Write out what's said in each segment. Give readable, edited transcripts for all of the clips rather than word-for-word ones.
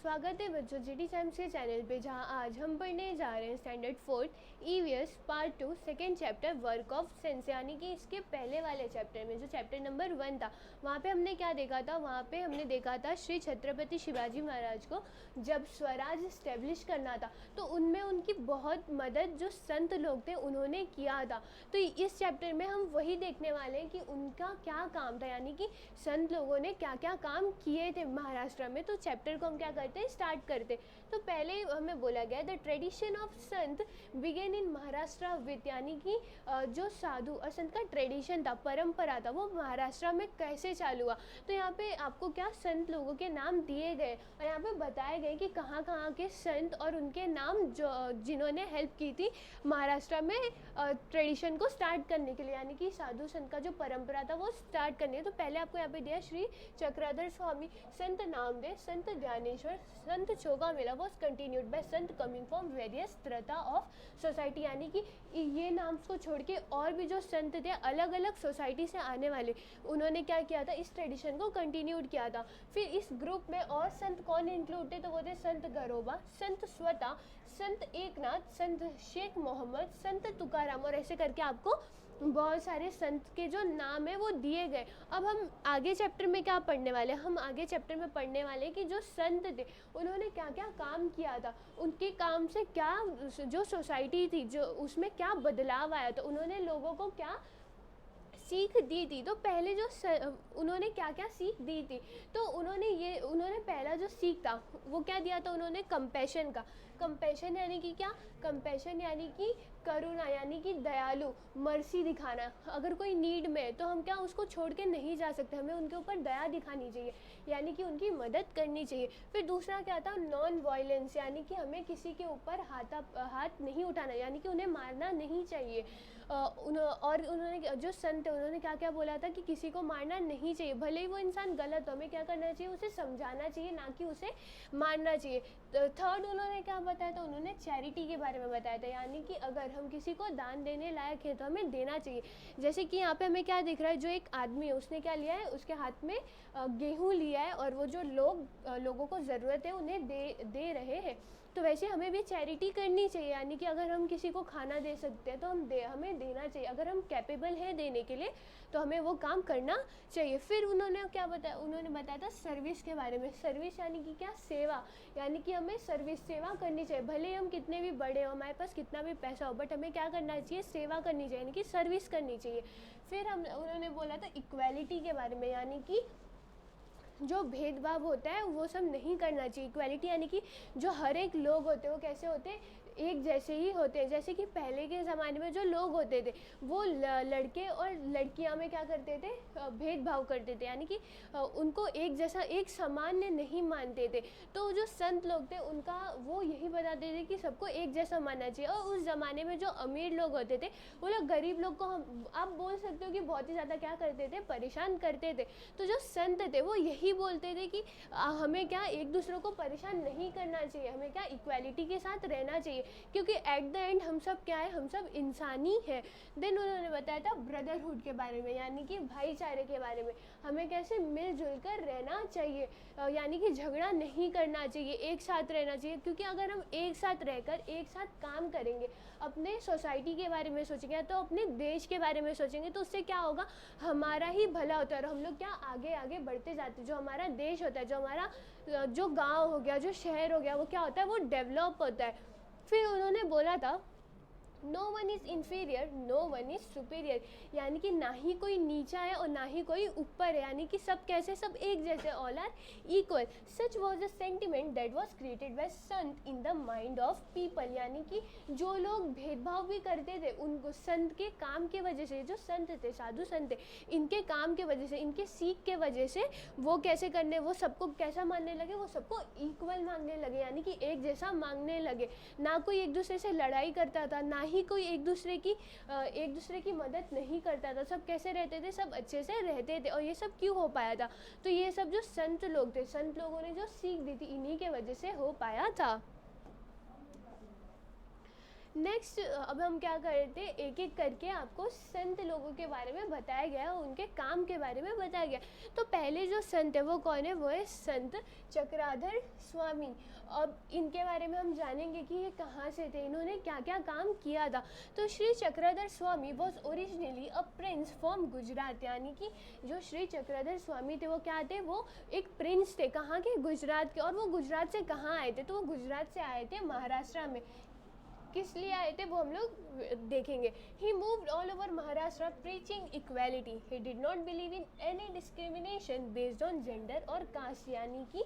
स्वागत है बच्चों जीटी टाइम्स के चैनल पे, जहां आज हम पढ़ने जा रहे हैं standard 4 EVS part 2 second chapter work of sense. यानी कि इसके पहले वाले चैप्टर में जो चैप्टर नंबर 1 था, वहाँ पे हमने क्या देखा था? वहाँ पे हमने देखा था श्री छत्रपति शिवाजी महाराज को जब स्वराज इस्टेब्लिश करना था तो उनमें उनकी बहुत मदद जो संत लोग थे उन्होंने किया था। तो इस चैप्टर में हम वही देखने वाले हैं कि उनका क्या काम था, यानी कि संत लोगों ने क्या क्या काम किए थे महाराष्ट्र में। तो चैप्टर को हम क्या करते हैं, स्टार्ट करते। तो पहले हमें बोला गया the tradition of Sant began in Maharashtra with, यानी कि जो साधु और संत का ट्रेडिशन था, परंपरा था, वो महाराष्ट्र में कैसे चालू हुआ। तो यहाँ पे आपको क्या संत लोगों के नाम दिए गए और यहाँ पे बताए गए कि कहाँ कहाँ के संत और उनके नाम जो जिन्होंने हेल्प की थी महाराष्ट्र में ट्रेडिशन को स्टार्ट करने के लिए, यानी कि साधु संत का जो परंपरा था वो स्टार्ट करने। तो पहले आपको यहाँ पे दिया श्री चक्रधर स्वामी, संत Namdev, Sant Dnyaneshwar, Sant Chokhamela was continued by sant coming from various strata of society, यानी कि ये नाम को छोड़ के और भी जो संत थे अलग अलग सोसाइटी से आने वाले, उन्होंने क्या किया था, इस ट्रेडिशन को कंटिन्यूड किया था। फिर इस ग्रुप में और संत कौन इंक्लूड थे? तो वो थे संत गरोबा, संत स्वता, संत एकनाथ, संत शेख मोहम्मद, संत तुकाराम, और ऐसे करके आपको बहुत सारे संत के जो नाम है वो दिए गए। अब हम आगे चैप्टर में क्या पढ़ने वाले हैं? हम आगे चैप्टर में पढ़ने वाले हैं कि जो संत थे उन्होंने क्या क्या काम किया था, उनके काम से क्या जो सोसाइटी थी जो उसमें क्या बदलाव आया था, उन्होंने लोगों को क्या सीख दी थी। तो पहले जो उन्होंने क्या क्या सीख दी थी, तो उन्होंने पहला जो सीख था वो क्या दिया था? उन्होंने कंपैशन का। कंपैशन यानी कि क्या? कंपैशन यानी कि करुणा, यानी कि दयालु, मर्सी दिखाना। अगर कोई नीड में है तो हम क्या उसको छोड़ के नहीं जा सकते, हमें उनके ऊपर दया दिखानी चाहिए, यानी कि उनकी मदद करनी चाहिए। फिर दूसरा क्या था? नॉन वायलेंस, यानी कि हमें किसी के ऊपर हाथ नहीं उठाना, यानी कि उन्हें मारना नहीं चाहिए। और उन्होंने जो संत उन्होंने क्या क्या बोला था कि किसी को मारना नहीं चाहिए, भले ही वो इंसान गलत हो, हमें क्या करना चाहिए, उसे समझाना चाहिए, ना कि उसे मारना चाहिए। थर्ड उन्होंने क्या बताया था? उन्होंने चैरिटी के बारे में बताया था, यानी कि अगर हम किसी को दान देने लायक है तो हमें देना चाहिए। जैसे कि यहाँ पे हमें क्या दिख रहा है, जो एक आदमी है उसने क्या लिया है, उसके हाथ में गेहूँ लिया है और वो जो लोगों को ज़रूरत है उन्हें दे रहे हैं। तो वैसे हमें भी चैरिटी करनी चाहिए, यानी कि अगर हम किसी को खाना दे सकते हैं तो हमें देना चाहिए। अगर हम कैपेबल हैं देने के लिए तो हमें वो काम करना चाहिए। फिर उन्होंने क्या बताया? उन्होंने बताया था सर्विस के बारे में। सर्विस यानी कि क्या? सेवा, यानी कि हमें सेवा करनी चाहिए, भले हम कितने भी बड़े हो, हमारे पास कितना भी पैसा हो, बट हमें क्या करना चाहिए? सेवा करनी चाहिए, यानी कि सर्विस करनी चाहिए। फिर उन्होंने बोला था इक्वालिटी के बारे में, यानी कि जो भेदभाव होता है वो सब नहीं करना चाहिए। इक्वालिटी यानी कि जो हर एक लोग होते हैं वो कैसे होते हैं, एक जैसे ही होते हैं। जैसे कि पहले के ज़माने में जो लोग होते थे वो लड़के और लड़कियां में क्या करते थे? भेदभाव करते थे, यानी कि उनको एक जैसा, एक सामान्य नहीं मानते थे। तो जो संत लोग थे उनका वो यही बताते थे कि सबको एक जैसा मानना चाहिए। और उस ज़माने में जो अमीर लोग होते थे वो लोग गरीब लोग को आप बोल सकते हो कि बहुत ही ज़्यादा क्या करते थे? परेशान करते थे। तो जो संत थे वो यही बोलते थे कि हमें क्या एक दूसरे को परेशान नहीं करना चाहिए, हमें क्या इक्वालिटी के साथ रहना चाहिए, क्योंकि एट द एंड हम सब क्या है, हम सब इंसानी है। देन उन्होंने बताया था ब्रदरहुड के बारे में, यानी कि भाईचारे के बारे में, हमें कैसे मिलजुल कर रहना चाहिए, यानी कि झगड़ा नहीं करना चाहिए, एक साथ रहना चाहिए। क्योंकि अगर हम एक साथ रहकर एक साथ काम करेंगे, अपने सोसाइटी के बारे में सोचेंगे तो अपने देश के बारे में सोचेंगे, तो उससे क्या होगा, हमारा ही भला होता है और हम लोग क्या आगे आगे बढ़ते जाते हैं। जो हमारा देश होता है, जो हमारा जो गांव हो गया, जो शहर हो गया, वो क्या होता है, वो डेवलप होता है। फिर उन्होंने बोला था no one is inferior, no one is superior, यानी कि ना ही कोई नीचा है और ना ही कोई ऊपर है, यानी कि सब कैसे, सब एक जैसे, all are equal. Such was a sentiment that was created by sant in the mind of people, यानी कि जो लोग भेदभाव भी करते थे उनको संत के काम के वजह से, जो संत थे, साधु संत थे, इनके काम के वजह से, इनके सीख के वजह से वो कैसे करने, वो सबको कैसा मानने लगे, वो सबको इक्वल मांगने लगे, यानी कि एक जैसा मांगने लगे। ना कोई एक दूसरे से लड़ाई करता था, ना ही कोई एक दूसरे की मदद नहीं करता था। सब कैसे रहते थे? सब अच्छे से रहते थे। और ये सब क्यों हो पाया था? तो ये सब जो संत लोग थे, संत लोगों ने जो सीख दी थी, इन्हीं के वजह से हो पाया था। नेक्स्ट अब हम क्या करते हैं, एक एक करके आपको संत लोगों के बारे में बताया गया, उनके काम के बारे में बताया गया। तो पहले जो संत है वो कौन है, वो है संत चक्रधर स्वामी। अब इनके बारे में हम जानेंगे कि ये कहाँ से थे, इन्होंने क्या क्या काम किया था। तो Shri Chakradhar Swami was originally a prince from Gujarat, यानी कि जो श्री चक्रधर स्वामी थे वो क्या थे, वो एक प्रिंस थे। कहाँ के, गुजरात के। और वो गुजरात से कहाँ आए थे, तो वो गुजरात से आए थे महाराष्ट्र में। किस लिए आए थे वो हम लोग देखेंगे। He moved all over Maharashtra preaching equality. He did not believe in any discrimination based on gender और कास्ट, यानी कि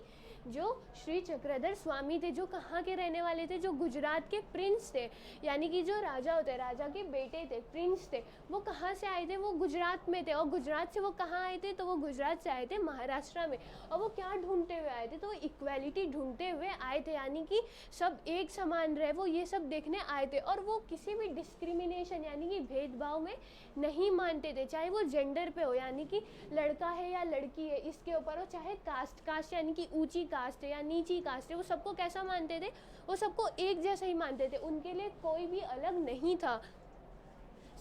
जो श्री चक्रधर स्वामी थे, जो कहाँ के रहने वाले थे, जो गुजरात के प्रिंस थे, यानी कि जो राजा होते, राजा के बेटे थे, प्रिंस थे, वो कहाँ से आए थे, वो गुजरात में थे। और गुजरात से वो कहाँ आए थे, तो वो गुजरात से आए थे महाराष्ट्र में। और वो क्या ढूंढते हुए आए थे, तो इक्वालिटी ढूंढते हुए आए थे, यानी कि सब एक समान रहे, वो ये सब देखने आए थे। और वो किसी भी डिस्क्रिमिनेशन यानी कि भेदभाव में नहीं मानते थे, चाहे वो जेंडर पे हो, यानी कि लड़का है या लड़की है इसके ऊपर हो, चाहे कास्ट यानी कि ऊंची कास्ट है या नीची कास्ट है, वो सबको कैसा मानते थे, वो सबको एक जैसा ही मानते थे, उनके लिए कोई भी अलग नहीं था।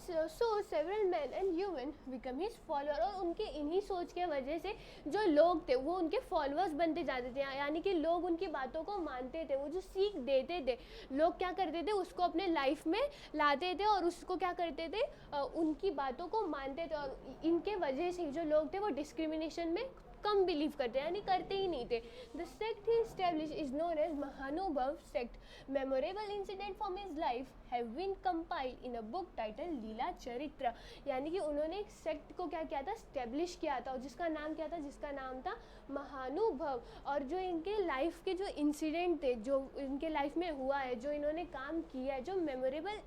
So several man and human become his follower. और उनके इन्हीं सोच के वजह से जो लोग थे वो उनके फॉलोअर्स बनते जाते थे, यानी कि लोग उनकी बातों को मानते थे, वो जो सीख देते थे, लोग क्या करते थे, उसको अपने लाइफ में लाते थे और उसको क्या करते थे, उनकी बातों को मानते थे। और इनके वजह से जो लोग थे वो डिस्क्रिमिनेशन में कम बिलीव करते, यानी करते ही नहीं थे। The sect he establish is known as Mahanubhav sect. Memorable incident from his life have been compiled in a book title Lila Charitra, यानी कि उन्होंने एक सेक्ट को क्या किया था, स्टेब्लिश किया था, और जिसका नाम क्या था, जिसका नाम था महानुभव। और जो इनके लाइफ के जो इंसिडेंट थे, जो इनके लाइफ में हुआ है, जो इन्होंने काम किया है, जो मेमोरेबल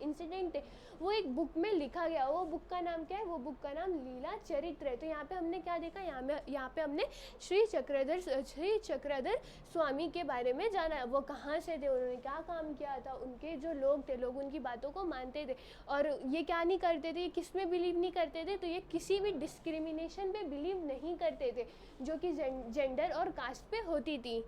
इंसिडेंट थे, वो एक बुक में लिखा गया। वो बुक का नाम क्या है, वो बुक का नाम लीला चरित्र है। तो यहाँ पे हमने क्या देखा, यहाँ पे हमने श्री चक्रधर स्वामी के बारे में जाना है। वो कहाँ से थे, उन्होंने क्या काम किया था, उनके जो लोग थे, लोग उनकी बातों को मानते थे। और ये क्या नहीं करते थे, किस में बिलीव नहीं करते थे, तो ये किसी भी डिस्क्रिमिनेशन पे बिलीव नहीं करते थे जो कि जेंडर और कास्ट पे होती थी।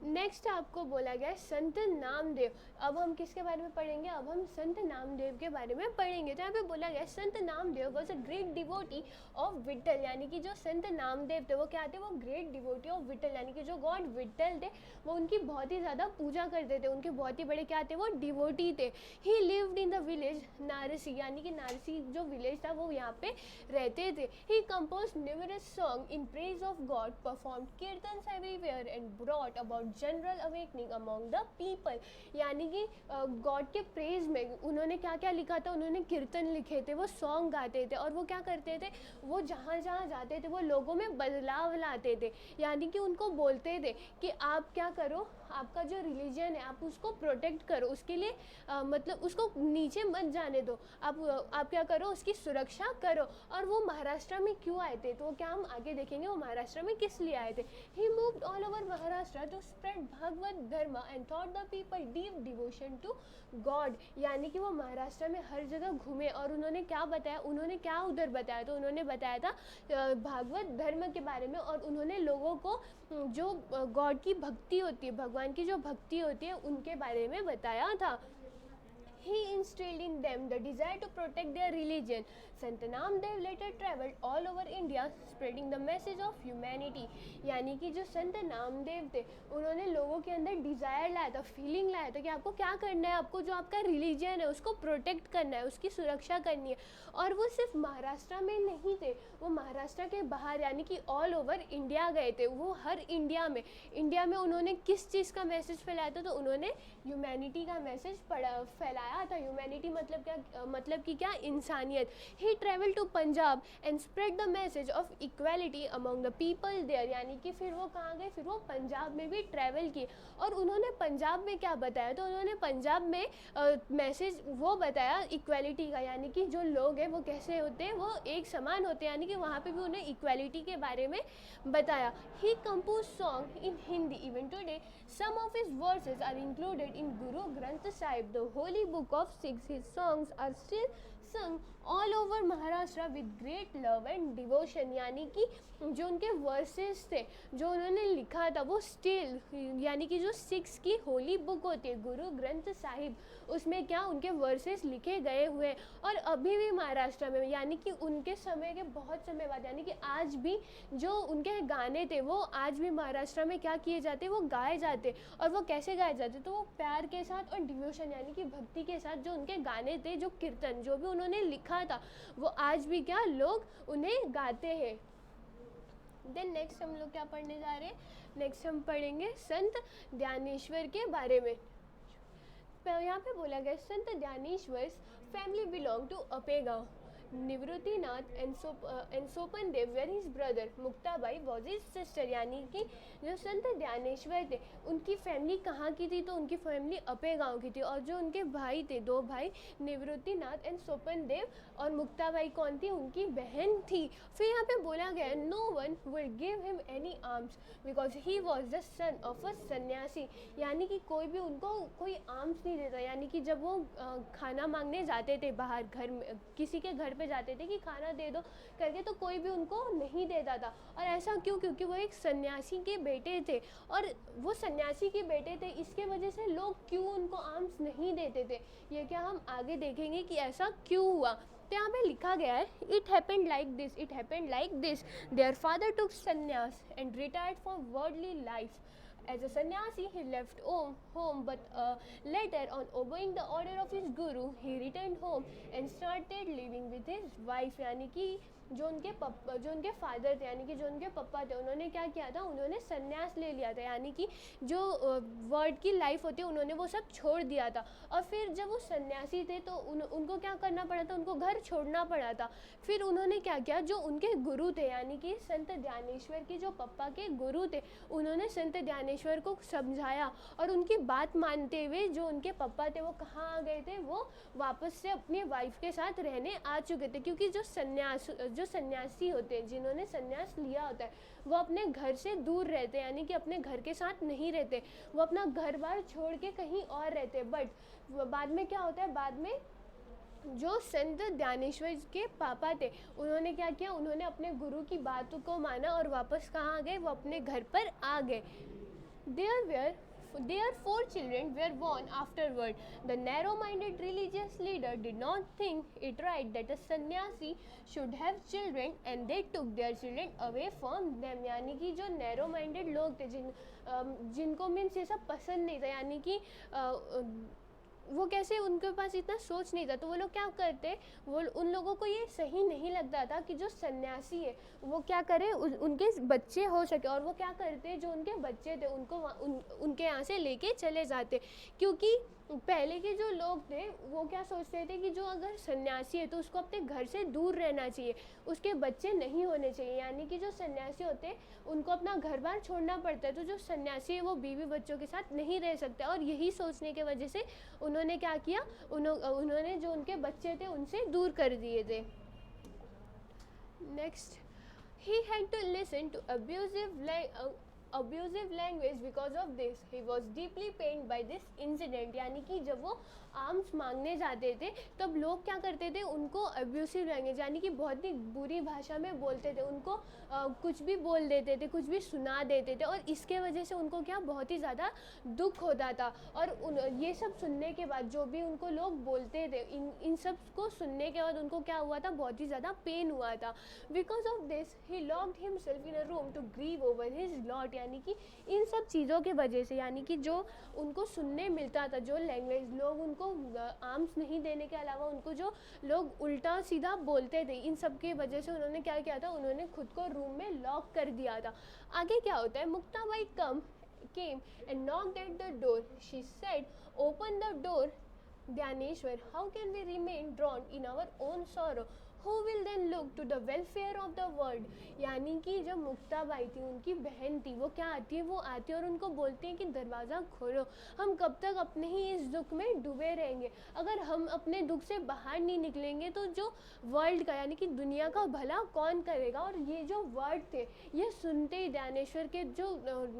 नेक्स्ट आपको बोला गया संत नामदेव। अब हम किसके बारे में पढ़ेंगे, अब हम संत नामदेव के बारे में पढ़ेंगे। तो यहाँ पे बोला गया Sant Namdev was a great devotee of Vitthal, यानी कि जो संत नामदेव थे वो क्या थे, वो ग्रेट डिवोटी ऑफ विट्ठल, यानी कि जो गॉड विट्ठल थे वो उनकी बहुत ही ज़्यादा पूजा करते थे, उनके बहुत ही बड़े क्या थे, वो डिवोटी थे। He lived in the village Narsi, यानी कि नारसी जो विलेज था वो यहाँ पे रहते थे। He compose numerous song in praise of God, perform kirtans everywhere and brought about general awakening among the people, यानी कि गॉड के प्रेज में उन्होंने क्या क्या लिखा था, उन्होंने कीर्तन लिखे थे, वो सॉन्ग गाते थे। और वो क्या करते थे, वो जहाँ जहाँ जाते थे वो लोगों में बदलाव लाते थे, यानी कि उनको बोलते थे कि आप क्या करो, आपका जो रिलीजन है आप उसको प्रोटेक्ट करो, उसके लिए मतलब उसको नीचे मत जाने दो, आप क्या करो, उसकी सुरक्षा करो। और वो महाराष्ट्र में क्यों आए थे, तो वो क्या हम आगे देखेंगे, वो महाराष्ट्र में किस लिए आए थे। He moved all over Maharashtra to spread Bhagavata Dharma and taught the people deep devotion to God, यानी कि वो महाराष्ट्र में हर जगह घूमे और उन्होंने क्या बताया, उन्होंने क्या उधर बताया, तो उन्होंने बताया था भागवत धर्म के बारे में। और उन्होंने लोगों को जो गॉड की भक्ति होती है, भगवान की जो भक्ति होती है, उनके बारे में बताया था। He instilled in them the desire to protect their religion. Sant Namdev later traveled all over India spreading the message of humanity. यानी कि जो संत नामदेव थे उन्होंने लोगों के अंदर डिज़ायर लाया था, फीलिंग लाया था कि आपको क्या करना है, आपको जो आपका रिलीजन है उसको प्रोटेक्ट करना है, उसकी सुरक्षा करनी है। और वो सिर्फ महाराष्ट्र में नहीं थे, वो महाराष्ट्र के बाहर यानी कि ऑल ओवर इंडिया गए थे। वो हर इंडिया में उन्होंने किस चीज़ का मैसेज फैलाया था, तो उन्होंने ह्यूमैनिटी का मैसेज फैलाया था। ह्यूमैनिटी मतलब क्या, मतलब कि क्या, इंसानियत। He travel to Punjab and spread the message of equality among the people there, यानी कि फिर वो कहाँ गए, फिर वो पंजाब में भी ट्रैवल किए। और उन्होंने पंजाब में क्या बताया, तो उन्होंने पंजाब में मैसेज वो बताया इक्वालिटी का, यानी कि जो लोग हैं वो कैसे होते हैं, वो एक समान होते हैं, यानी कि वहाँ पे भी उन्हें इक्वालिटी के बारे में बताया। He compose song in Hindi even today, some of his verses are included in Guru Granth Sahib, the holy book of Sikhs. His songs are still संग all over Maharashtra with great love and devotion, यानी कि जो उनके versus थे जो उन्होंने लिखा था वो स्टिल, यानी कि जो सिक्स की होली बुक होती है गुरु ग्रंथ साहिब, उसमें क्या उनके वर्सेस लिखे गए हुए हैं और अभी भी महाराष्ट्र में, यानी कि उनके समय के बहुत समय बाद, यानी कि आज भी जो उनके गाने थे वो आज भी महाराष्ट्र में क्या किए जाते, वो गाए जाते। और वो कैसे गाए जाते, तो वो प्यार के साथ और डिवोशन यानी कि भक्ति के साथ जो उनके गाने थे, जो कीर्तन जो भी उन्होंने लिखा था, वो आज भी क्या लोग उन्हें गाते हैं। देन नेक्स्ट हम लोग क्या पढ़ने जा रहे हैं, नेक्स्ट हम पढ़ेंगे संत ज्ञानेश्वर के बारे में। यहाँ पे बोला गया Sant Dnyaneshwar family belong to Apegaon, Nivruttinath and Sopan Dev were his brother, Muktabai was his sister, यानी कि जो संत ज्ञानेश्वर थे उनकी फैमिली कहाँ की थी, तो उनकी फैमिली अपेगांव की थी, और जो उनके भाई थे, दो भाई निवृत्तिनाथ एंड सोपन देव, और मुक्ताबाई कौन थी, उनकी बहन थी। फिर यहाँ पे बोला गया no one will give him any arms because he was the son of a sanyasi, यानी कि कोई भी उनको कोई आर्म्स नहीं देता, यानी कि जब वो खाना मांगने जाते थे बाहर, घर में किसी के घर पे जाते थे कि खाना दे दो करके, तो कोई भी उनको नहीं देता था। और ऐसा क्यों, क्योंकि वो एक सन्यासी के बेटे थे, और वो सन्यासी के बेटे थे, इसके वजह से लोग क्यों उनको आर्म्स नहीं देते थे, ये क्या हम आगे देखेंगे कि ऐसा क्यों हुआ। तो यहाँ पे लिखा गया है it happened like this, their father took sannyas and retired for worldly life. As a sannyasi, he left home, but later, on obeying the order of his guru, he returned home and started living with his wife. यानी कि जो उनके father थे, यानी कि जो उनके पप्पा थे, उन्होंने क्या किया था, उन्होंने संन्यास ले लिया था, यानी कि जो वर्ल्ड की लाइफ होती है उन्होंने वो सब छोड़ दिया था। और फिर जब वो सन्यासी थे तो उनको क्या करना पड़ा था, उनको घर छोड़ना पड़ा था। फिर उन्होंने क्या किया, जो उनके गुरु थे, यानी कि संत ज्ञानेश्वर के जो पप्पा के गुरु थे, उन्होंने संत ज्ञानेश्वर को समझाया, और उनकी बात मानते हुए जो उनके पप्पा थे वो कहाँ आ गए थे, वो वापस से अपनी वाइफ के साथ रहने आ चुके थे। क्योंकि जो सन्यासी होते हैं, जिन्होंने सन्यास लिया होता है, वो अपने घर से दूर रहते हैं, यानी कि अपने घर के साथ नहीं रहते, वो अपना घर बार छोड़ के कहीं और रहते। बट बाद में क्या होता है, बाद में जो संत ज्ञानेश्वर के पापा थे, उन्होंने क्या किया, उन्होंने अपने गुरु की बात को माना और वापस कहाँ आ गए, वो अपने घर पर आ गए। Their 4 children were born afterward. The narrow-minded religious leader did not think it right that a sannyasi should have children, and they took their children away from them. यानी कि जो narrow-minded लोग थे, जिनको मीन्स ये सब पसंद नहीं था, यानी कि वो कैसे, उनके पास इतना सोच नहीं था, तो वो लोग क्या करते, वो उन लोगों को ये सही नहीं लगता था कि जो सन्यासी है वो क्या करे, उनके बच्चे हो सके, और वो क्या करते, जो उनके बच्चे थे उनको उनके यहाँ से लेके चले जाते। क्योंकि पहले के जो लोग थे वो क्या सोचते थे कि जो अगर सन्यासी है तो उसको अपने घर से दूर रहना चाहिए, उसके बच्चे नहीं होने चाहिए, यानी कि जो सन्यासी होते हैं उनको अपना घर बार छोड़ना पड़ता है, तो जो सन्यासी है वो बीवी बच्चों के साथ नहीं रह सकते। और यही सोचने के वजह से उन्होंने क्या किया, उन्होंने जो उनके बच्चे थे उनसे दूर कर दिए थे। Next, he had to listen to abusive language because of this. He was deeply pained by this incident. यानी कि जब वो आर्म्स मांगने जाते थे तब लोग क्या करते थे, उनको अब्यूसिव लैंग्वेज यानी कि बहुत ही बुरी भाषा में बोलते थे, उनको कुछ भी बोल देते थे, कुछ भी सुना देते थे, और इसके वजह से उनको क्या बहुत ही ज़्यादा दुख होता था। और ये सब सुनने के बाद जो भी उनको लोग बोलते थे, इन सब को सुनने के बाद उनको क्या हुआ था, बहुत ही ज़्यादा पेन हुआ था। Because of this he locked himself in a room to grieve over his lot. यानी कि इन सब चीज़ों की वजह से, यानी कि जो उनको सुनने मिलता था, जो लैंग्वेज लोग उनको आर्म्स नहीं देने के अलावा उनको जो लोग उल्टा सीधा बोलते थे, इन सब की वजह से उन्होंने क्या किया था, उन्होंने खुद को रूम में लॉक कर दिया था। आगे क्या होता है, Muktabai came and knocked at the door. She said, "Open the door, Dhyaneshwar. How can we remain drowned in our own sorrow? who will then look to the welfare of the world। यानी कि जब मुक्ताबाई थी, उनकी बहन थी, वो क्या आती है, वो आती है और उनको बोलती है कि दरवाज़ा खोलो, हम कब तक अपने ही इस दुख में डूबे रहेंगे, अगर हम अपने दुख से बाहर नहीं निकलेंगे तो जो वर्ल्ड का यानी कि दुनिया का भला कौन करेगा। और ये जो वर्ड थे, ये सुनते ही ज्ञानेश्वर के जो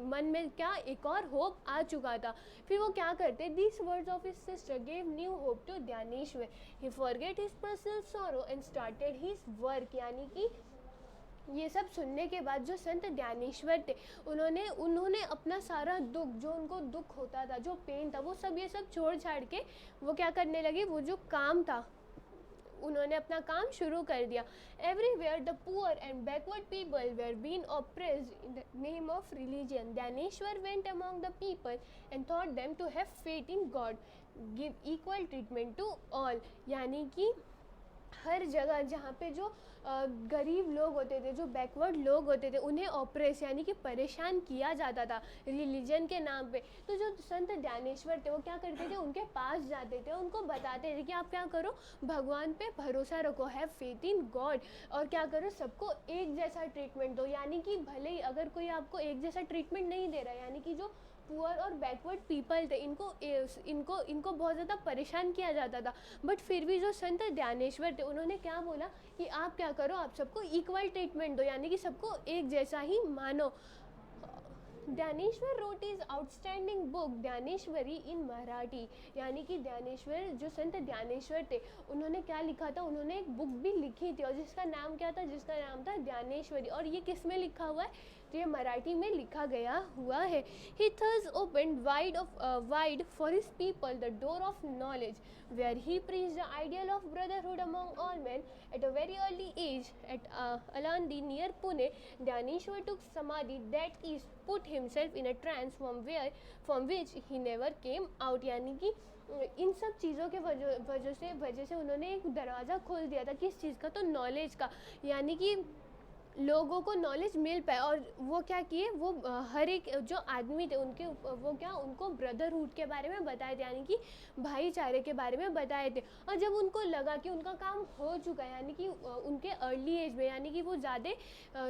मन में क्या एक और होप आ चुका था। फिर वो क्या करते, this words of his sister gave new hope to Dnyaneshwar, he forget his personal sorrow and started his work. यानी कि ये सब सुनने के बाद जो संत ज्ञानेश्वर थे, उन्होंने अपना सारा दुख, जो उनको दुख होता था, जो पेन था, वो सब ये सब छोड़ छाड़ के वो क्या करने लगे, वो जो काम था उन्होंने अपना काम शुरू कर दिया। Everywhere the poor and backward people were been oppressed in the name of religion, Dnyaneshwar went among the people and thought them to have faith in God, give equal treatment to all. यानी कि हर जगह जहाँ पे जो गरीब लोग होते थे, जो बैकवर्ड लोग होते थे, उन्हें ऑप्रेस यानी कि परेशान किया जाता था रिलीजन के नाम पे। तो जो संत ज्ञानेश्वर थे, वो क्या करते थे, उनके पास जाते थे, उनको बताते थे कि आप क्या करो, भगवान पे भरोसा रखो, हैव फेथ इन गॉड, और क्या करो, सबको एक जैसा ट्रीटमेंट दो। यानी कि भले ही अगर कोई आपको एक जैसा ट्रीटमेंट नहीं दे रहा है, यानी कि जो पुअर और बैकवर्ड पीपल थे, इनको बहुत ज़्यादा परेशान किया जाता था, बट फिर भी जो संत ज्ञानेश्वर थे, उन्होंने क्या बोला कि आप क्या करो, आप सबको इक्वल ट्रीटमेंट दो, यानी कि सबको एक जैसा ही मानो। Dnyaneshwar wrote his outstanding book Dnyaneshwari in Marathi. यानी कि ज्ञानेश्वर, जो संत ज्ञानेश्वर थे, उन्होंने क्या लिखा था, उन्होंने एक बुक भी लिखी थी और जिसका नाम क्या था, जिसका नाम था ज्ञानेश्वरी। और ये किस में लिखा हुआ है, तो ये मराठी में लिखा गया हुआ है। He throws open wide for his people the door of knowledge where he preached the ideal of brotherhood among all men at a very early age at Alandi near Pune. Dhaneshwar took samadhi, that is put himself in a trance from which he never came out। यानी कि इन सब चीज़ों के वजह से उन्होंने एक दरवाज़ा खोल दिया था, किस चीज़ का, तो नॉलेज का, यानी कि लोगों को नॉलेज मिल पाए। और वो क्या किए, वो हर एक जो आदमी थे उनके वो क्या, उनको ब्रदरहुड के बारे में बताए थे, यानी कि भाईचारे के बारे में बताए थे। और जब उनको लगा कि उनका काम हो चुका है, यानी कि उनके अर्ली एज में, यानी कि वो ज़्यादा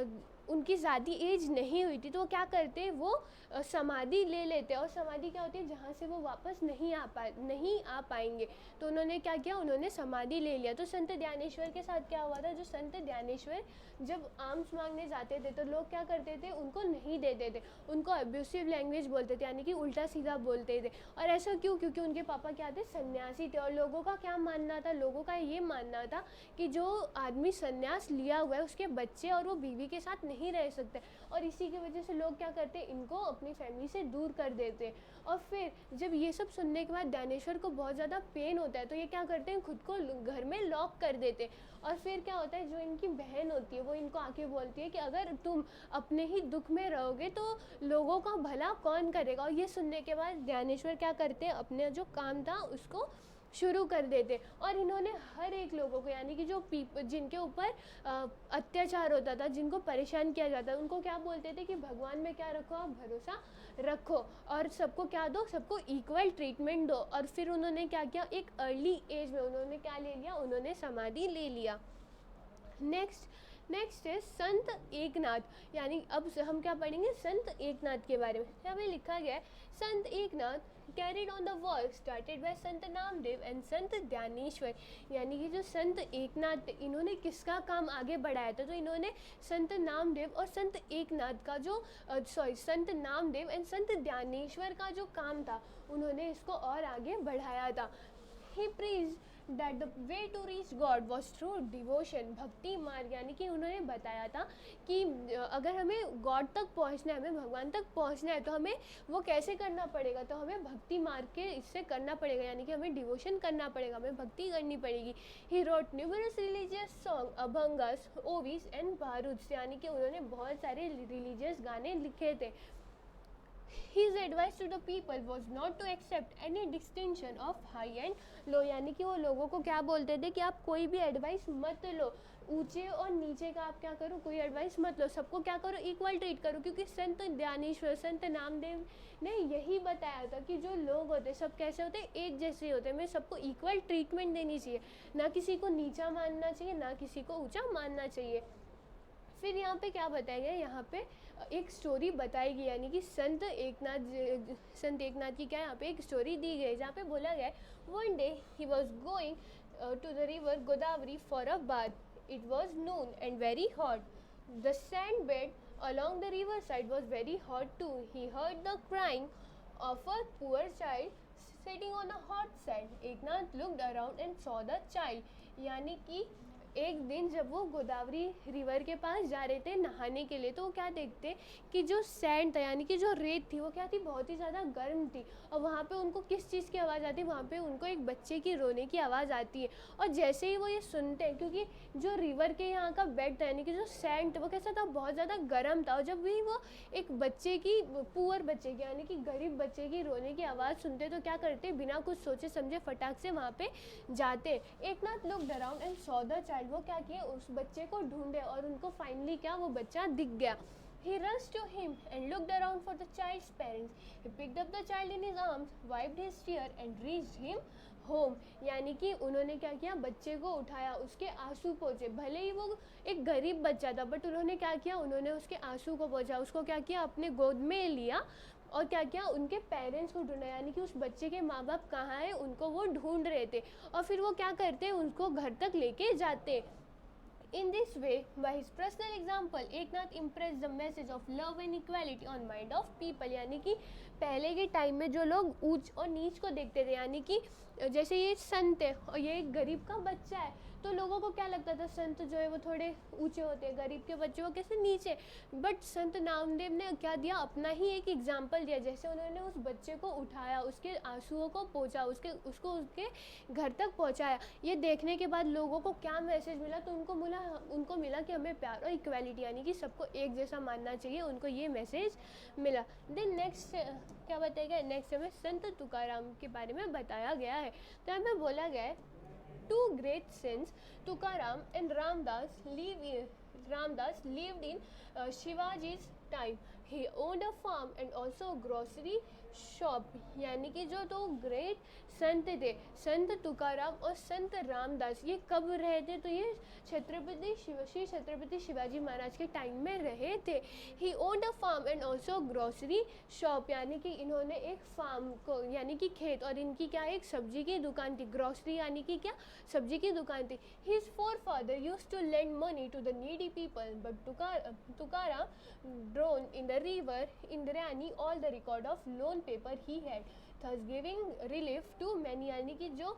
उनकी ज़्यादा एज नहीं हुई थी, तो वो क्या करते, वो समाधि ले लेते। और समाधि क्या होती है, जहाँ से वो वापस नहीं आ पाएंगे। तो उन्होंने क्या किया, उन्होंने समाधि ले लिया। तो संत ज्ञानेश्वर के साथ क्या हुआ था, जो संत ज्ञानेश्वर जब आर्म्स मांगने जाते थे तो लोग क्या करते थे, उनको नहीं देते थे, उनको अब्यूसिव लैंग्वेज बोलते थे, यानी कि उल्टा सीधा बोलते थे। और ऐसा क्यों, क्योंकि उनके पापा क्या थे, सन्यासी थे। और लोगों का क्या मानना था, लोगों का ये मानना था कि जो आदमी सन्यास लिया हुआ है, उसके बच्चे और वो बीवी के साथ नहीं रह सकते। और इसी की वजह से लोग क्या करते, इनको अपनी फैमिली से दूर कर देते। और फिर जब ये सब सुनने के बाद ज्ञानेश्वर को बहुत ज़्यादा पेन होता है, तो ये क्या करते हैं, खुद को घर में लॉक कर देते। और फिर क्या होता है, जो इनकी बहन होती है वो इनको आके बोलती है कि अगर तुम अपने ही दुख में रहोगे तो लोगों का भला कौन करेगा। और ये सुनने के बाद ज्ञानेश्वर क्या करते हैं, अपने जो काम था उसको शुरू कर देते। और इन्होंने हर एक लोगों को, यानी कि जो जिनके ऊपर अत्याचार होता था, जिनको परेशान किया जाता, उनको क्या बोलते थे कि भगवान में क्या रखो, आप भरोसा रखो और सबको क्या दो, सबको इक्वल ट्रीटमेंट दो। और फिर उन्होंने क्या किया, एक अर्ली एज में उन्होंने क्या ले लिया, उन्होंने समाधि ले लिया। नेक्स्ट है संत एकनाथ। यानी अब हम क्या पढ़ेंगे, संत एकनाथ के बारे में। यहाँ पे लिखा गया है, संत Eknath carried on the work started by Sant Namdev and संत ज्ञानेश्वर। यानी कि जो संत एकनाथ, इन्होंने किसका काम आगे बढ़ाया था, तो इन्होंने संत नामदेव और संत एकनाथ का जो संत नामदेव एंड संत ज्ञानेश्वर का जो काम था, उन्होंने इसको और आगे बढ़ाया था। He preached that the way to reach God was through devotion, भक्ति मार्ग। यानी कि उन्होंने बताया था कि अगर हमें गॉड तक पहुंचना है, हमें भगवान तक पहुंचना है, तो हमें वो कैसे करना पड़ेगा, तो हमें भक्ति मार्ग के इससे करना पड़ेगा, यानी कि हमें डिवोशन करना पड़ेगा, हमें भक्ति करनी पड़ेगी। He wrote numerous religious song, abhangas, ovis and bharud. यानी कि उन्होंने बहुत सारे रिलीजियस गाने लिखे थे। His advice to the people was not to accept any distinction of high and low, यानी कि वो लोगों को क्या बोलते थे कि आप कोई भी एडवाइस मत लो, ऊंचे और नीचे का आप क्या करो, कोई एडवाइस मत लो, सबको क्या करो, इक्वल ट्रीट करो, क्योंकि संत ज्ञानेश्वर, संत नामदेव ने यही बताया था कि जो लोग होते सब कैसे होते, एक जैसे होते, हमें सबको इक्वल ट्रीटमेंट देनी चाहिए, ना किसी को नीचा मानना चाहिए, ना किसी को ऊंचा मानना चाहिए। फिर यहाँ पे क्या बताया गया, यहाँ पे एक स्टोरी बताई गई, यानी कि संत एकनाथ की क्या यहाँ पे एक स्टोरी दी गई, जहाँ पे बोला गया one day he was going to the river Godavari for a bath, it was noon and very hot. The sand bed along the riverside was very hot too. He heard the crying of a poor child sitting on a hot sand. Eknath looked around and saw the child. यानी कि एक दिन जब वो Godavari river के पास जा रहे थे नहाने के लिए, तो वो क्या देखते कि जो सैंड था, यानी कि जो रेत थी, वो क्या थी, बहुत ही ज़्यादा गर्म थी, और वहाँ पे उनको किस चीज़ की आवाज़ आती है, वहाँ पे उनको एक बच्चे की रोने की आवाज़ आती है। और जैसे ही वो ये सुनते हैं, क्योंकि जो रिवर के यहाँ का बेड था, यानी कि जो सैंड था, वो कैसा था, बहुत ज़्यादा गर्म था, और जब भी वो एक बच्चे की, पुअर बच्चे की, यानी कि गरीब बच्चे की रोने की आवाज़ सुनते तो क्या करते, बिना कुछ सोचे समझे फटाक से वहाँ पे जाते। Eknath looked around and saw the child, वो क्या किए, उस बच्चे को ढूंढे, और उनको फाइनली क्या, वो बच्चा दिख गया। He rushed to him and looked around for the child's parents. He picked up the child in his arms, wiped his tear and reached him home. यानी कि उन्होंने क्या किया, बच्चे को उठाया, उसके आंसू पोंछे, भले ही वो एक गरीब बच्चा था, बट उन्होंने क्या किया, उन्होंने उसके आंसू को पोंछा, उसको क्या किया, अपने गोद में लिया, और क्या किया, उनके पेरेंट्स को ढूंढा, यानी कि उस बच्चे के माँ बाप कहाँ हैं, उनको वो ढूंढ रहे थे, और फिर वो क्या करते, उनको घर तक लेके जाते। In this way, by his personal example, Eknath impressed the message of love and equality on mind of people. यानी कि पहले के टाइम में जो लोग ऊंच और नीच को देखते थे, यानी कि जैसे ये संत है और ये एक गरीब का बच्चा है, तो लोगों को क्या लगता था, संत जो है वो थोड़े ऊंचे होते हैं, गरीब के बच्चे वो कैसे नीचे। बट संत नामदेव ने क्या दिया, अपना ही एक एग्जाम्पल दिया, जैसे उन्होंने उस बच्चे को उठाया, उसके आंसुओं को पोंछा, उसको उसके घर तक पहुंचाया। ये देखने के बाद लोगों को क्या मैसेज मिला, तो उनको मिला कि हमें प्यार और इक्वालिटी, यानी कि सबको एक जैसा मानना चाहिए, उनको ये मैसेज मिला। देन नेक्स्ट क्या बताया गया, नेक्स्ट हमें संत तुकाराम के बारे में बताया गया है। तो हमें बोला गया है, two great saints, Tukaram and Ramdas lived in Shivaji's time. He owned a farm and also a grocery shop. यानी कि जो दो ग्रेट संत थे, संत तुकाराम और संत रामदास, ये कब रहे थे, तो ये श्री छत्रपति शिवाजी महाराज के टाइम में रहे थे। He owned a farm and also grocery shop, यानी कि इन्होंने एक फार्म को, यानी कि खेत, और इनकी क्या एक सब्जी की दुकान थी, ग्रोसरी यानी कि क्या, सब्जी की दुकान थी। His forefather used to lend money to the needy people, but Tukaram drowned in the river Indrayani all the record of loan paper he had, thus giving relief to many. यानी कि जो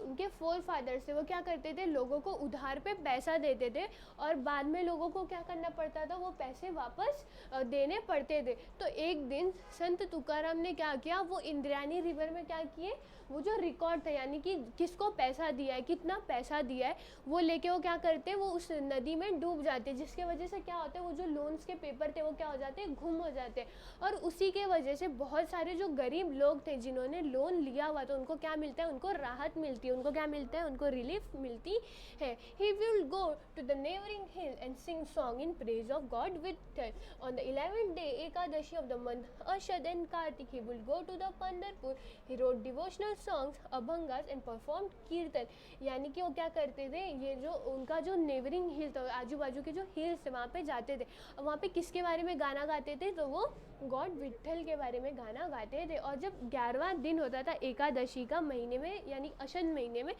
उनके फोर फादर्स थे वो क्या करते थे, लोगों को उधार पे पैसा देते थे, और बाद में लोगों को क्या करना पड़ता था, वो पैसे वापस देने पड़ते थे। तो एक दिन संत तुकाराम ने क्या किया, वो इंद्रायणी रिवर में क्या किए, वो जो रिकॉर्ड था, यानी कि किसको पैसा दिया है, कितना पैसा दिया है, वो लेके वो क्या करते, वो उस नदी में डूब जाते, जिसके वजह से क्या होता है, वो जो लोन्स के पेपर थे वो क्या हो जाते हैं, गुम हो जाते। और उसी के वजह से बहुत सारे जो गरीब लोग थे जिन्होंने लोन लिया हुआ था, उनको क्या मिलता है, उनको राहत मिलती है, उनको क्या मिलता है, उनको रिलीफ मिलती है। He will go to the neighboring hill and sing song in praise of God with her. On the 11th day, Ekadashi of the month Ashad and Kartik, he will go to the Pandarpur. He wrote devotional songs, abhangas and performed कीर्तन। यानी कि वो क्या करते थे, ये जो उनका जो नेबरिंग हिल था, आजू बाजू के जो हिल्स वहाँ पे जाते थे, और वहाँ पे किसके बारे में गाना गाते थे, तो वो गॉड विट्ठल के बारे में गाना गाते थे। और जब 11वां दिन होता था एकादशी का महीने में, यानी अशद महीने में,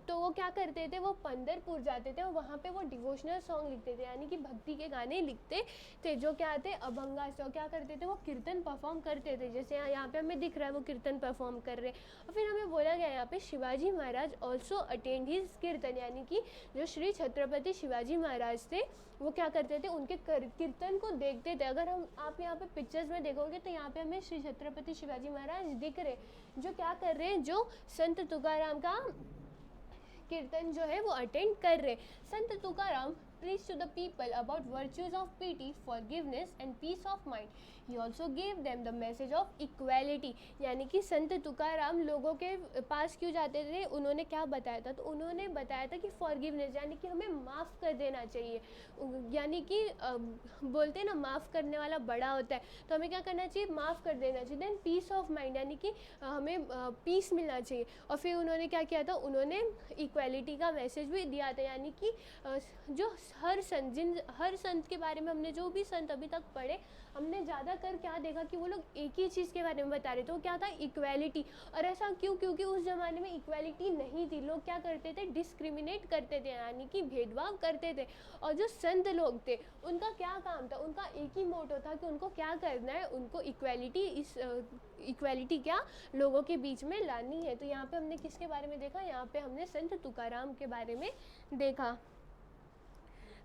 तो वो क्या करते थे, वो पंदरपुर जाते थे और वहाँ पे वो डिवोशनल सॉन्ग लिखते थे, यानी कि भक्ति के गाने लिखते थे, जो क्या थे, अभंगा। तो क्या करते थे, वो कीर्तन परफॉर्म करते थे, जैसे यहाँ पे हमें दिख रहा है वो कीर्तन परफॉर्म कर रहे हैं। और फिर हमें बोला गया यहाँ पे Shivaji Maharaj also attend his कीर्तन, यानी कि जो श्री छत्रपति शिवाजी महाराज थे वो क्या करते थे, उनके कीर्तन को देखते थे। अगर आप यहाँ पे पिक्चर्स में देखोगे तो यहाँ पे हमें श्री छत्रपति शिवाजी महाराज दिख रहे, जो क्या कर रहे हैं, जो संत तुकाराम का कीर्तन जो है वो अटेंड कर रहे। संत Tukaram preached to the people about virtues of pity, forgiveness and peace of mind. He also gave them the message of equality. यानी कि संत तुकाराम लोगों के पास क्यों जाते थे, उन्होंने क्या बताया था, तो उन्होंने बताया था कि फॉरगिवनेस यानी कि हमें माफ़ कर देना चाहिए, यानी कि बोलते हैं ना माफ़ करने वाला बड़ा होता है, तो हमें क्या करना चाहिए, माफ़ कर देना चाहिए. देन पीस ऑफ माइंड यानी कि हमें पीस मिलना चाहिए. और फिर उन्होंने क्या किया था, उन्होंने इक्वालिटी का मैसेज भी दिया था. यानी कि जो हर संत के बारे में हमने जो भी संत अभी तक पढ़े, हमने ज़्यादातर क्या देखा कि वो लोग एक ही चीज़ के बारे में बता रहे थे, वो क्या था, इक्वालिटी. और ऐसा क्यों, क्योंकि उस ज़माने में इक्वालिटी नहीं थी. लोग क्या करते थे, डिस्क्रिमिनेट करते थे, यानी कि भेदभाव करते थे. और जो संत लोग थे उनका क्या काम था, उनका एक ही मोटो था कि उनको क्या करना है, उनको इक्वालिटी क्या लोगों के बीच में लानी है. तो यहाँ पे हमने किसके बारे में देखा, यहाँ पे हमने संत तुकाराम के बारे में देखा.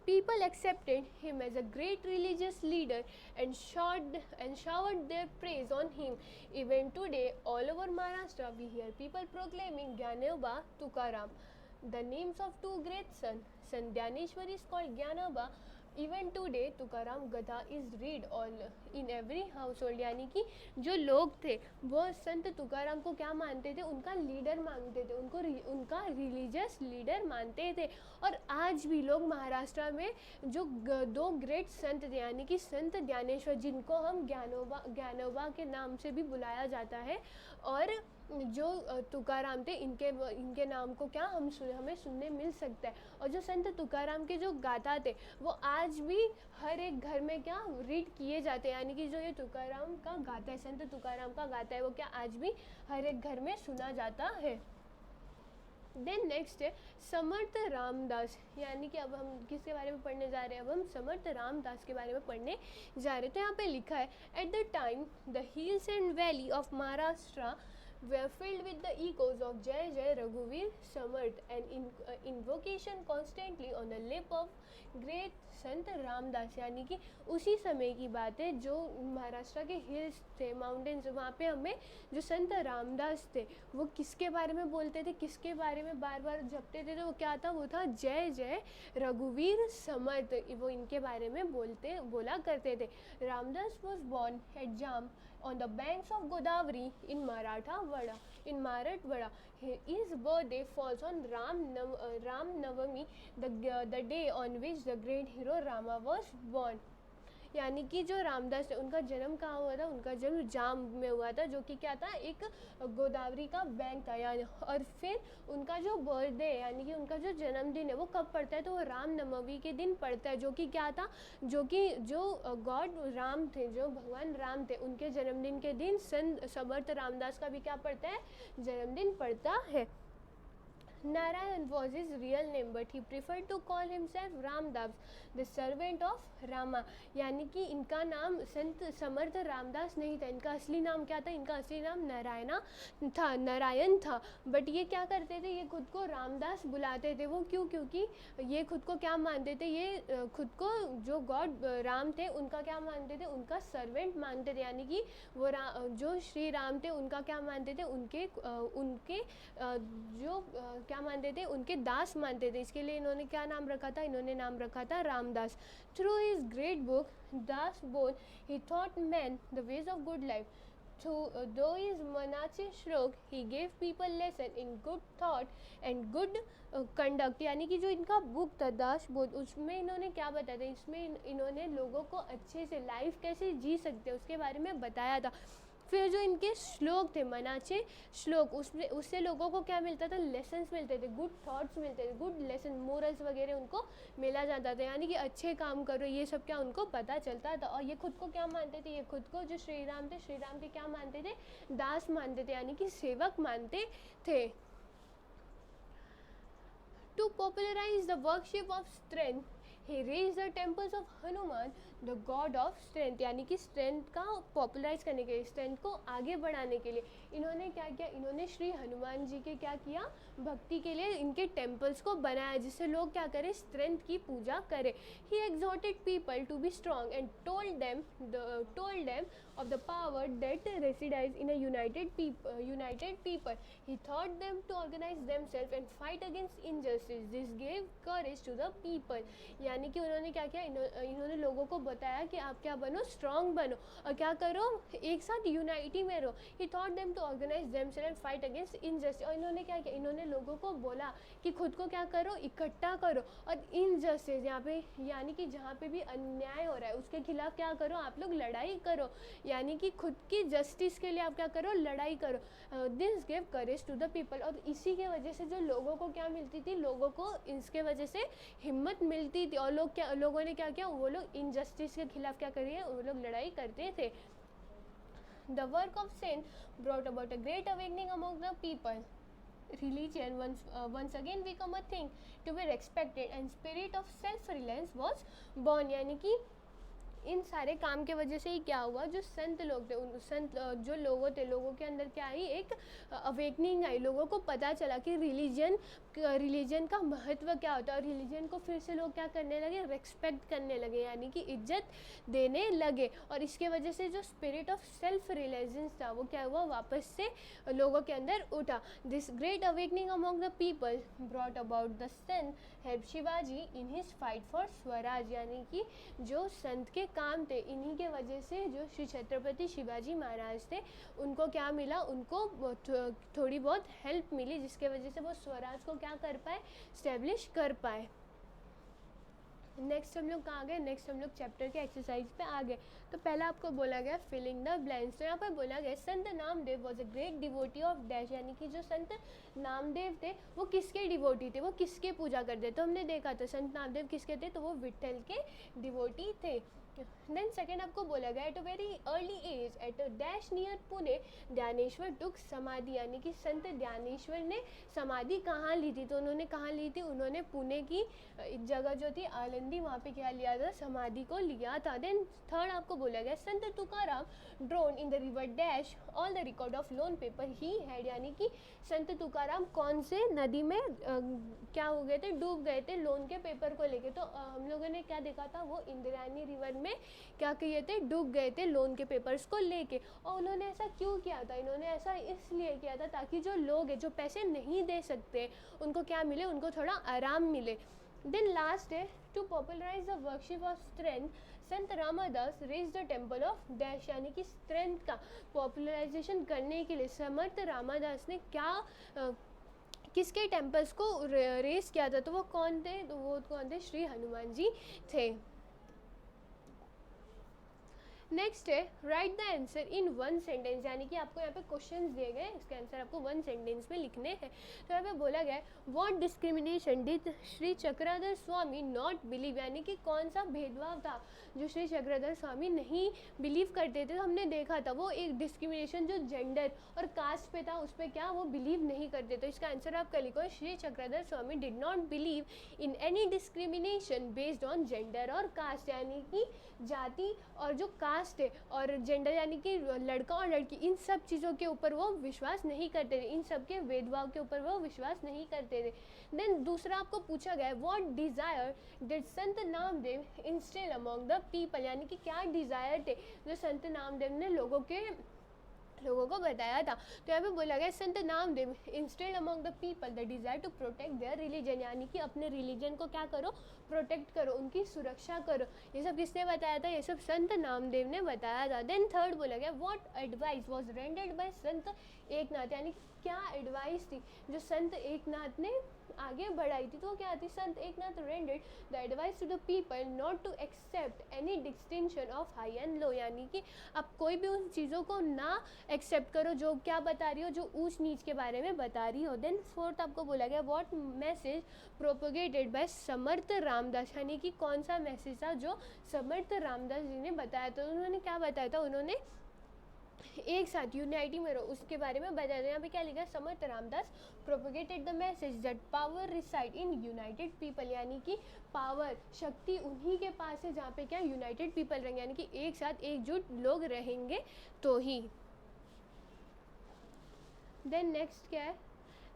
People accepted him as a great religious leader and showered their praise on him. Even today, all over Maharashtra, we hear people proclaiming Gyanaba Tukaram. The names of two great sons, Sant Dhyaneshwar is called Gyanaba. Even today, Tukaram Gatha is read all in every household. यानी कि जो लोग थे वो संत तुकाराम को क्या मानते थे, उनका लीडर मानते थे, उनका रिलीजियस लीडर मानते थे. और आज भी लोग महाराष्ट्र में जो दो ग्रेट संत थे, यानी कि संत ज्ञानेश्वर, जिनको हम ज्ञानोबा के नाम से भी बुलाया जाता है, और जो तुकाराम थे, इनके नाम को क्या हमें सुनने मिल सकता है. और जो संत तुकाराम के जो गाथा थे वो आज भी हर एक घर में क्या रीड किए जाते हैं. यानी कि जो ये तुकाराम का गाथा है, संत तुकाराम का गाथा है, वो क्या आज भी हर एक घर में सुना जाता है. देन नेक्स्ट है समर्थ रामदास. यानी कि अब हम किसके बारे में पढ़ने जा रहे हैं, अब हम समर्थ रामदास के बारे में पढ़ने जा रहे हैं. तो यहाँ पे लिखा है, at the time the hills and valley of Maharashtra were filled with the echoes of Jai Jai Raghuveer Samarth, and invocation constantly on the lip of great संत रामदास. यानी कि उसी समय की बात है, जो महाराष्ट्र के हिल्स थे, माउंटेन्स, वहाँ पे हमें जो संत रामदास थे वो किसके बारे में बोलते थे, किसके बारे में बार बार जपते थे, तो वो क्या था, वो था जय जय रघुवीर समर्थ. वो इनके बारे में बोला करते थे. Ramdas was born at jam on the banks of Godavari in Marathwada. His birthday falls on Ram Navami, the day on which the great hero Rama was born. यानी कि जो रामदास है उनका जन्म कहाँ हुआ था, उनका जन्म जाम में हुआ था, जो कि क्या था, एक गोदावरी का बैंक था. यानी और फिर उनका जो बर्थडे यानी कि उनका जो जन्मदिन है वो कब पड़ता है, तो वो राम नवमी के दिन पड़ता है, जो कि क्या था, जो गॉड राम थे, जो भगवान राम थे, उनके जन्मदिन के दिन समर्थ रामदास का भी क्या पड़ता है, जन्मदिन पड़ता है. Narayan was his real name, but he preferred to call himself Ramdas, the servant of Rama. यानी कि इनका नाम संत समर्थ रामदास नहीं था, इनका असली नाम क्या था, इनका असली नाम नारायण था. बट ये क्या करते थे, ये खुद को रामदास बुलाते थे. वो क्यों, क्योंकि ये खुद को क्या मानते थे, ये खुद को जो गॉड राम थे उनका क्या मानते थे, उनका सर्वेंट मानते थे. यानी कि वो जो श्री राम थे उनका क्या मानते थे, उनके जो क्या मानते थे, उनके दास मानते थे. इसके लिए इन्होंने क्या नाम रखा था, इन्होंने नाम रखा था Ramdas. Through his great book Das Bodh he taught man the ways of good life. Though his Manache Shrok, he gave people lesson in good thought and good conduct. यानी कि जो इनका बुक था दास बोध, उसमें इन्होंने क्या बताया था, इसमें इन्होंने लोगों को अच्छे से लाइफ कैसे जी सकते हैं उसके बारे में बताया था. फिर जो इनके श्लोक थे, मनाचे श्लोक, उससे लोगों को क्या मिलता था, लेसन्स मिलते थे, गुड थॉट्स मिलते थे, गुड लेसन, मोरल्स वगैरह उनको मिला जाता था. यानी कि अच्छे काम करो, ये सब क्या उनको पता चलता था. और ये खुद को क्या मानते थे, ये खुद को जो श्री राम के क्या मानते थे, दास मानते थे, यानी कि सेवक मानते थे. To popularize the worship of strength, he raised the temples of Hanuman, the god of strength. यानी कि स्ट्रेंथ का पॉपुलराइज करने के लिए, स्ट्रेंथ को आगे बढ़ाने के लिए इन्होंने क्या किया, इन्होंने श्री हनुमान जी के क्या किया, भक्ति के लिए इनके टेम्पल्स को बनाया, जिससे लोग क्या करें, स्ट्रेंथ की पूजा करें. ही exhorted people to be strong and told them of the power that resides in a united people. He taught them to organize themselves and fight against injustice. This gave courage to the people. यानी यानी कि उन्होंने क्या किया, इन्होंने लोगों को बताया कि आप क्या बनो, स्ट्रॉन्ग बनो और क्या करो, एक साथ यूनाइटी में रहो। He thought them to organise themselves and fight against injustice, और इन्होंने क्या किया, इन्होंने लोगों को बोला कि खुद को क्या करो, इकट्ठा करो और इनजस्टिस यहाँ पे यानी कि जहाँ पे भी अन्याय हो रहा है उसके खिलाफ क्या करो, आप लोग लड़ाई करो, यानी कि खुद की जस्टिस के लिए आप क्या करो, लड़ाई करो। This give courage to the people, और इसी के वजह से जो लोगों को क्या मिलती थी, लोगों को इसके वजह से हिम्मत मिलती थी और लोगों ने क्या किया, वो लोग इनजस्टिस के खिलाफ क्या करिए, वो लोग लड़ाई करते थे। The work of Saint brought about a great awakening among the people. Religion once again become a thing to be respected and spirit of self-reliance was born, यानी कि इन सारे काम के वजह से ही क्या हुआ, जो संत लोग थे, उन संत जो लोगों थे, लोगों के अंदर क्या आई, एक अवेकनिंग आई, लोगों को पता चला कि रिलीजन का महत्व क्या होता है, और रिलीजन को फिर से लोग क्या करने लगे, रेस्पेक्ट करने लगे, यानी कि इज्जत देने लगे, और इसके वजह से जो स्पिरिट ऑफ सेल्फ रियलाइजेंस था वो क्या हुआ, वापस से लोगों के अंदर उठा। This great awakening among the people brought about the sant help Shivaji in his fight for swaraj, यानी कि जो संत के काम थे, इन्हीं के वजह से जो श्री छत्रपति शिवाजी महाराज थे उनको क्या मिला, उनको थोड़ी बहुत हेल्प मिली, जिसके वजह से वो स्वराज को क्या कर पाए, स्टैब्लिश कर पाए। नेक्स्ट हम लोग कहाँ गए, नेक्स्ट हम लोग चैप्टर के एक्सरसाइज पे आ गए। तो पहला आपको बोला गया फिलिंग द ब्लैंक्स, तो यहाँ पर बोला गया Sant Namdev was a great devotee of dash, यानी कि जो संत नामदेव थे वो किसके डिवोटी थे, वो किसके पूजा करते, तो हमने देखा था संत नामदेव किसके थे, तो वो विट्ठल के डिवोटी थे। देन सेकेंड आपको बोला गया at a very early age at a dash near Pune Dnyaneshwar took samadhi, यानी कि संत ज्ञानेश्वर ने समाधि कहाँ ली थी, तो उन्होंने कहाँ ली थी, उन्होंने पुणे की एक जगह जो थी आलंदी, वहाँ पे क्या लिया था, समाधि को लिया था। देन थर्ड आपको बोला गया Sant Tukaram drowned in the river dash all the record of loan paper he had, यानी कि संत तुकाराम कौन से नदी में क्या हो गए थे, डूब गए थे लोन के पेपर को लेके, तो हम लोगों ने क्या देखा था, वो इंद्रायणी रिवर में क्या किए थे, डूब गए थे लोन के पेपर्स को लेके। और उन्होंने ऐसा क्यों किया था, इन्होंने ऐसा इसलिए किया था ताकि जो लोग हैं जो पैसे नहीं दे सकते उनको क्या मिले, उनको थोड़ा आराम मिले। देन लास्ट है to popularize the worship of strength Sant Ramdas raise the temple of dash, यानी कि स्ट्रेंथ का पॉपुलराइजेशन करने के लिए समर्थ रामादास ने क्या किसके टेम्पल्स को रेस किया था, तो वो कौन थे, तो वो कौन थे, श्री हनुमान जी थे। नेक्स्ट है right the answer in one sentence, यानी कि आपको यहाँ पे क्वेश्चंस दिए गए, इसके आंसर आपको वन सेंटेंस में लिखने हैं। तो यहाँ पे बोला गया है what discrimination did Shri Chakradhar Swami not believe, यानी कि कौन सा भेदभाव था जो श्री चक्रधर स्वामी नहीं बिलीव करते थे, तो हमने देखा था वो एक डिस्क्रिमिनेशन जो जेंडर और कास्ट पे था उस पर क्या वो बिलीव नहीं करते, तो इसका आंसर आपका लिखो Shri Chakradhar Swami did not believe in any discrimination based on gender और कास्ट, यानी कि जाति और जो कास्ट है और जेंडर यानी कि लड़का और लड़की, इन सब चीज़ों के ऊपर वो विश्वास नहीं करते थे, इन सब के भेदभाव के ऊपर वो विश्वास नहीं करते थे। देन दूसरा आपको पूछा गया है what desire did Sant Namdev instil among the people, यानी कि क्या डिज़ायर थे जो संत नामदेव ने लोगों को बताया था, तो यहाँ पे बोला गया Sant Namdev instilled among the people the desire to protect their religion, यानी कि अपने रिलीजन को क्या करो, प्रोटेक्ट करो, उनकी सुरक्षा करो। ये सब किसने बताया था, ये सब संत नामदेव ने बताया था। देन थर्ड बोला गया what advice was rendered by संत एकनाथ, यानी कि क्या एडवाइस थी जो संत एकनाथ ने आगे बढ़ाई थी, तो क्या थी, Sant Eknath rendered the advice to the people not to accept any distinction of high and low, यानी कि आप कोई भी उन चीज़ों को ना एक्सेप्ट करो जो क्या बता रही हो, जो ऊंच नीच के बारे में बता रही हो। देन फोर्थ आपको बोला गया what message propagated bye Samarth Ramdas, यानी कि कौन सा मैसेज था जो समर्थ रामदास जी ने बताया, तो उन्होंने क्या बताया था, उन्होंने एक साथ यूनाइटी में रहो उसके बारे में बताया था। यहाँ पे क्या लिखा है, Samarth Ramdas propagated the message that power reside in united people, यानी कि पावर शक्ति उन्हीं के पास है जहाँ पे क्या यूनाइटेड पीपल रहेंगे, यानी कि एक साथ एकजुट लोग रहेंगे तो ही। देन नेक्स्ट क्या है,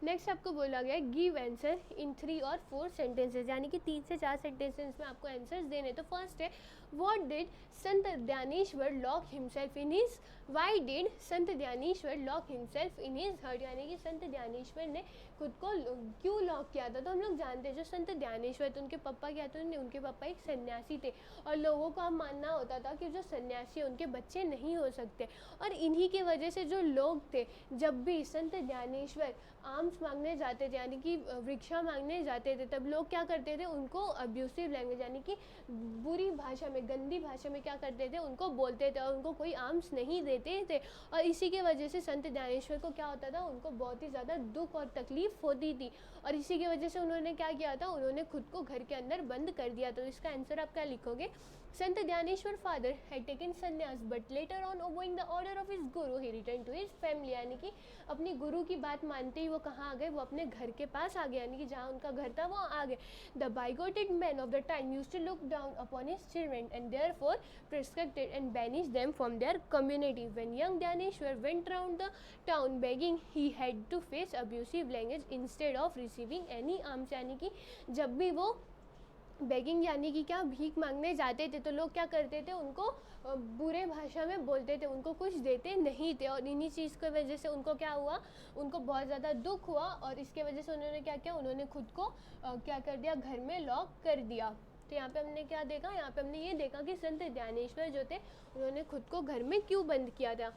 नेक्स्ट आपको बोला गया है गिव आंसर इन 3 और 4 सेंटेंसेज, यानी कि 3 से 4 सेंटेंसेस में आपको आंसर्स देने। तो फर्स्ट है what did Sant Dnyaneshwar lock himself in his why did Sant Dnyaneshwar lock himself in his hut, यानी कि संत ज्ञानेश्वर ने खुद को क्यों लॉक किया था। तो हम लोग जानते हैं जो संत ज्ञानेश्वर थे उनके पापा क्या थे, उनके पापा एक सन्यासी थे और लोगों को अब मानना होता था कि जो सन्यासी है उनके बच्चे नहीं हो सकते। और इन्हीं की वजह से जो लोग थे, जब भी संत ज्ञानेश्वर आर्म्स मांगने जाते थे यानी कि भिक्षा मांगने जाते थे, तब लोग क्या करते थे, उनको अब्यूसिव लैंग्वेज यानी कि बुरी भाषा में, गंदी भाषा में क्या करते थे, उनको बोलते थे और उनको कोई आर्म्स नहीं देते थे। और इसी के वजह से संत ज्ञानेश्वर को क्या होता था, उनको बहुत ही ज़्यादा दुख और तकलीफ होती थी। और इसी की वजह से उन्होंने क्या किया था, उन्होंने खुद को घर के अंदर बंद कर दिया। तो इसका आंसर आप क्या लिखोगे, Sant Dnyaneshwar father had taken sannyas but later on obeying the order of his guru he return to his family, यानी कि अपनी गुरु की बात मानते ही वो कहाँ आ गए, वो अपने घर के पास आ गए, यानी कि जहाँ उनका घर था वो आ गए। The bigoted men of the time used to look down upon his children and therefore proscribed and banished them from their community. When young Dyaneshwar went round the town begging, he had to face abusive language instead of receiving any alms, यानी कि जब भी वो begging यानी कि क्या, भीख मांगने जाते थे तो लोग क्या करते थे, उनको बुरे भाषा में बोलते थे, उनको कुछ देते नहीं थे। और इन्हीं चीज़ की वजह से उनको क्या हुआ, उनको बहुत ज़्यादा दुख हुआ और इसके वजह से उन्होंने क्या किया, उन्होंने खुद को क्या कर दिया, घर में लॉक कर दिया। तो यहाँ पे हमने क्या देखा, यहाँ पे हमने ये देखा कि संत ज्ञानेश्वर जो थे उन्होंने खुद को घर में क्यों बंद किया था।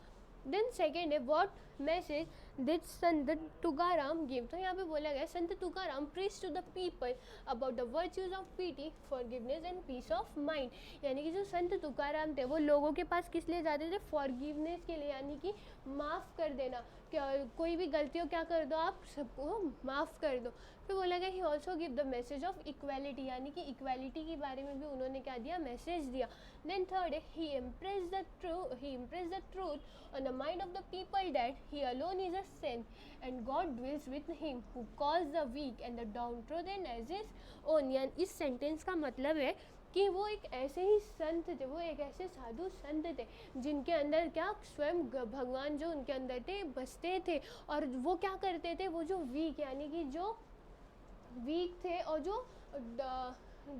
देन सेकेंड है what message did Sant Tukaram give. तो यहाँ पे बोला गया Sant Tukaram preach to the people about the virtues of pity, forgiveness and peace of mind, यानी कि जो संत तुकाराम थे वो लोगों के पास किस लिए जाते थे, फॉरगिवनेस के लिए, यानी कि माफ़ कर देना, क्या कोई भी गलती हो क्या कर दो, आप सबको माफ़ कर दो। फिर बोला गया he also give the message of equality, यानी कि इक्वालिटी के बारे में भी उन्होंने क्या दिया, मैसेज दिया। देन थर्ड है he impress the truth on the mind of the people that he alone is a saint and God dwells with him who calls the weak and the downtrodden as his own। यानी इस sentence का मतलब है कि वो एक ऐसे ही संत थे, वो एक ऐसे साधु संत थे जिनके अंदर क्या, स्वयं भगवान जो उनके अंदर थे बसते थे। और वो क्या करते थे, वो जो वीक यानी कि जो वीक थे और जो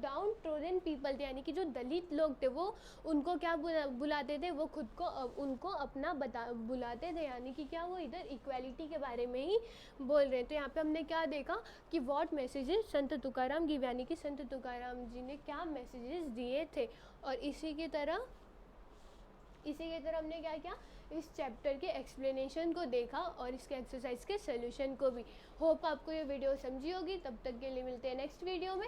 डाउन ट्रोडन पीपल थे यानी कि जो दलित लोग थे, वो उनको क्या बुलाते थे, वो खुद को उनको अपना बुलाते थे, यानी कि क्या, वो इधर इक्वालिटी के बारे में ही बोल रहे हैं। तो यहाँ पे हमने क्या देखा कि what messages Sant Tukaram give, यानी कि संत तुकाराम जी ने क्या मैसेजेस दिए थे। और इसी की तरह हमने क्या किया, इस चैप्टर के एक्सप्लेनेशन को देखा और इसके एक्सरसाइज के सोल्यूशन को भी। होप आपको ये वीडियो समझी होगी। तब तक के लिए मिलते हैं नेक्स्ट वीडियो में।